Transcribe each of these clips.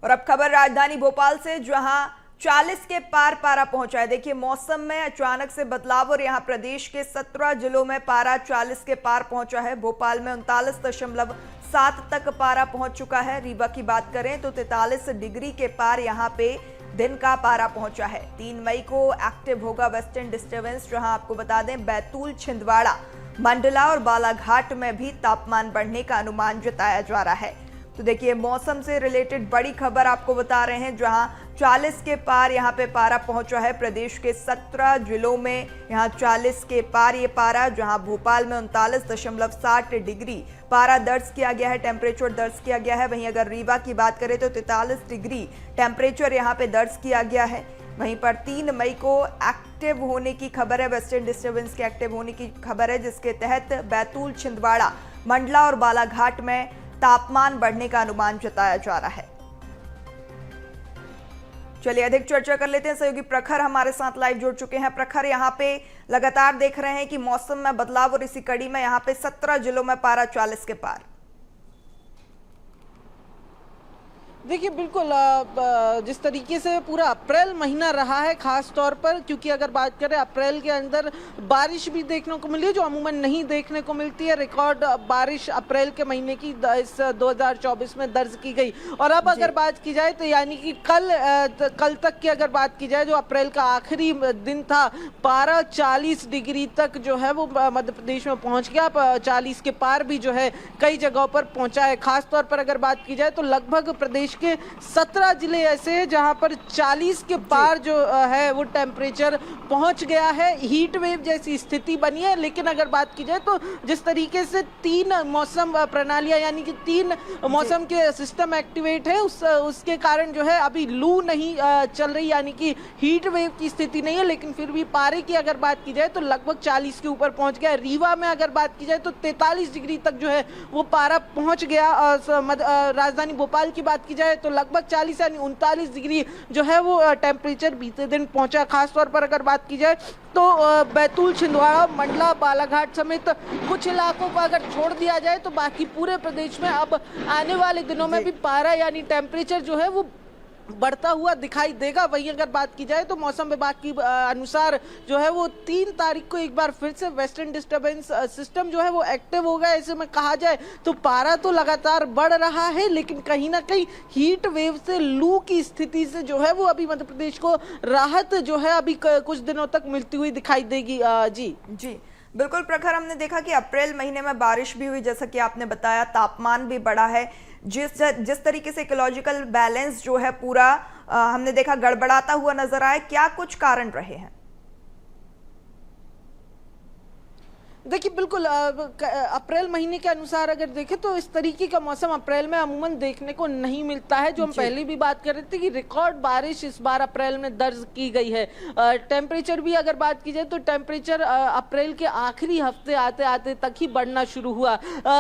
और अब खबर राजधानी भोपाल से, जहां 40 के पार पारा पहुंचा है। देखिए, मौसम में अचानक से बदलाव और यहां प्रदेश के 17 जिलों में पारा 40 के पार पहुंचा है। भोपाल में 39.7 तक पारा पहुंच चुका है। रीवा की बात करें तो 43 डिग्री के पार यहां पे दिन का पारा पहुंचा है। 3 मई को एक्टिव होगा वेस्टर्न डिस्टर्बेंस, जहां आपको बता दें बैतूल, छिंदवाड़ा, मंडला और बालाघाट में भी तापमान बढ़ने का अनुमान जताया जा रहा है। तो देखिए, मौसम से रिलेटेड बड़ी खबर आपको बता रहे हैं, जहां 40 के पार यहां पे पारा पहुंचा है। प्रदेश के 17 जिलों में यहां 40 के पार ये पारा, जहां भोपाल में 39.7 डिग्री पारा दर्ज किया गया है, टेम्परेचर दर्ज किया गया है। वहीं अगर रीवा की बात करें तो 43 डिग्री टेम्परेचर यहां पे दर्ज किया गया है। वहीं पर 3 मई को एक्टिव होने की खबर है, वेस्टर्न डिस्टर्बेंस के एक्टिव होने की खबर है, जिसके तहत बैतूल, छिंदवाड़ा, मंडला और बालाघाट में तापमान बढ़ने का अनुमान जताया जा रहा है। चलिए अधिक चर्चा कर लेते हैं। सहयोगी प्रखर हमारे साथ लाइव जुड़ चुके हैं। प्रखर, यहाँ पे लगातार देख रहे हैं कि मौसम में बदलाव और इसी कड़ी में यहाँ पे 17 जिलों में पारा 40 के पार। देखिए, बिल्कुल जिस तरीके से पूरा अप्रैल महीना रहा है, खास तौर पर क्योंकि अगर बात करें अप्रैल के अंदर बारिश भी देखने को मिली है, जो अमूमन नहीं देखने को मिलती है। रिकॉर्ड बारिश अप्रैल के महीने की इस 2024 में दर्ज की गई। और अब अगर बात की जाए तो यानी कि कल तक की अगर बात की जाए, जो अप्रैल का आखिरी दिन था, पारा 40 डिग्री तक जो है वो मध्य प्रदेश में पहुंच गया। 40 के पार भी जो है कई जगहों पर पहुंचा है। खास तौर पर अगर बात की जाए तो लगभग प्रदेश के 17 जिले ऐसे हैं जहां पर 40 के पार जो है वो टेम्परेचर पहुंच गया है। हीट वेव जैसी स्थिति बनी है। लेकिन अगर बात की जाए तो जिस तरीके से 3 मौसम प्रणालियां यानी कि 3 मौसम के सिस्टम एक्टिवेट है, उसके कारण जो है अभी लू नहीं चल रही, यानी कि हीट वेव की स्थिति नहीं है। लेकिन फिर भी पारे की अगर बात की जाए तो लगभग 40 के ऊपर पहुंच गया। रीवा में अगर बात की जाए तो 43 डिग्री तक जो है वो पारा पहुंच गया। राजधानी भोपाल की बात की जाए तो लगभग 40 यानी 39 डिग्री जो है वो टेम्परेचर बीते दिन पहुंचा। खासतौर पर अगर बात की जाए तो बैतूल, छिंदवाड़ा, मंडला, बालाघाट समेत कुछ इलाकों को अगर छोड़ दिया जाए तो बाकी पूरे प्रदेश में अब आने वाले दिनों में भी पारा यानी टेम्परेचर जो है वो बढ़ता हुआ दिखाई देगा। वहीं अगर बात की जाए तो मौसम विभाग की अनुसार जो है वो 3 तारीख को एक बार फिर से वेस्टर्न डिस्टर्बेंस सिस्टम जो है वो एक्टिव होगा। ऐसे में कहा जाए तो पारा तो लगातार बढ़ रहा है, लेकिन कहीं ना कहीं हीट वेव से, लू की स्थिति से जो है वो अभी मध्य प्रदेश को राहत जो है अभी कुछ दिनों तक मिलती हुई दिखाई देगी। जी बिल्कुल प्रखर, हमने देखा कि अप्रैल महीने में बारिश भी हुई, जैसा कि आपने बताया, तापमान भी बढ़ा है। जिस तरीके से इकोलॉजिकल बैलेंस जो है पूरा हमने देखा गड़बड़ाता हुआ नजर आया, क्या कुछ कारण रहे हैं? देखिए, बिल्कुल अप्रैल महीने के अनुसार अगर देखें तो इस तरीके का मौसम अप्रैल में अमूमन देखने को नहीं मिलता है। जो हम पहले भी बात कर रहे थे कि रिकॉर्ड बारिश इस बार अप्रैल में दर्ज की गई है। टेम्परेचर भी अगर बात की जाए तो टेम्परेचर अप्रैल के आखिरी हफ्ते आते आते तक ही बढ़ना शुरू हुआ।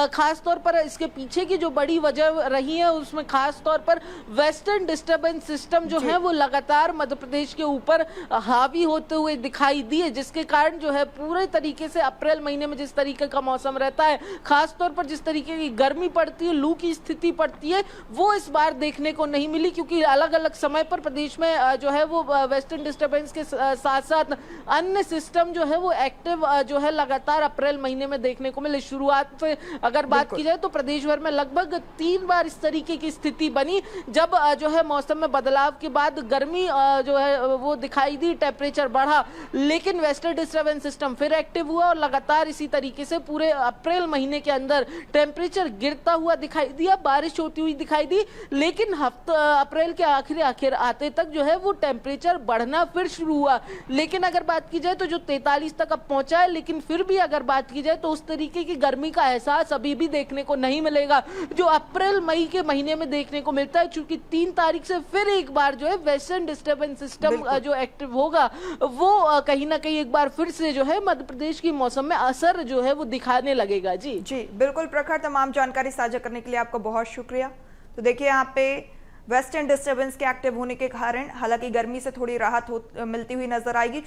खास तौर पर इसके पीछे की जो बड़ी वजह रही है उसमें खास तौर पर वेस्टर्न डिस्टर्बेंस सिस्टम जो है वो लगातार मध्य प्रदेश के ऊपर हावी होते हुए दिखाई दिए, जिसके कारण जो है पूरे तरीके से अप्रैल में जिस तरीके का मौसम रहता है, खास तौर पर जिस तरीके की गर्मी पड़ती है, लू की स्थिति पड़ती है, वो इस बार देखने को नहीं मिली। क्योंकि अलग अलग समय पर प्रदेश में जो है वो वेस्टर्न डिस्टर्बेंस के साथ साथ अन्य सिस्टम जो है वो एक्टिव जो है लगातार अप्रैल महीने में देखने को मिले। शुरुआत पे अगर बात की जाए तो प्रदेश भर में लगभग 3 बार इस तरीके की स्थिति बनी, जब जो है मौसम में बदलाव के बाद गर्मी जो है वो दिखाई दी, टेम्परेचर बढ़ा, लेकिन वेस्टर्न डिस्टर्बेंस सिस्टम फिर एक्टिव हुआ और लगातार इसी तरीके से पूरे अप्रैल महीने के अंदर टेम्परेचर गिरता हुआ दिखाई दिया, बारिश होती हुई दिखाई दी। लेकिन अप्रैल के आखिर आते तक जो है वो टेम्परेचर बढ़ना फिर शुरू हुआ। लेकिन अगर बात की जाए तो जो 43 तक अब पहुंचा है, लेकिन फिर भी अगर बात की जाए तो उस तरीके की गर्मी का एहसास अभी भी देखने को नहीं मिलेगा जो अप्रैल मई के महीने में देखने को मिलता है। चूंकि 3 तारीख से फिर एक बार जो है वेस्टर्न डिस्टर्बेंस सिस्टम जो एक्टिव होगा वो कहीं ना कहीं एक बार फिर से जो है मध्य प्रदेश की मौसम में असर जो है वो दिखाने लगेगा। जी बिल्कुल प्रखर, तमाम जानकारी साझा करने के लिए आपका बहुत शुक्रिया। तो देखिए, यहाँ पे वेस्टर्न डिस्टर्बेंस के एक्टिव होने के कारण हालांकि गर्मी से थोड़ी राहत मिलती हुई नजर आएगी।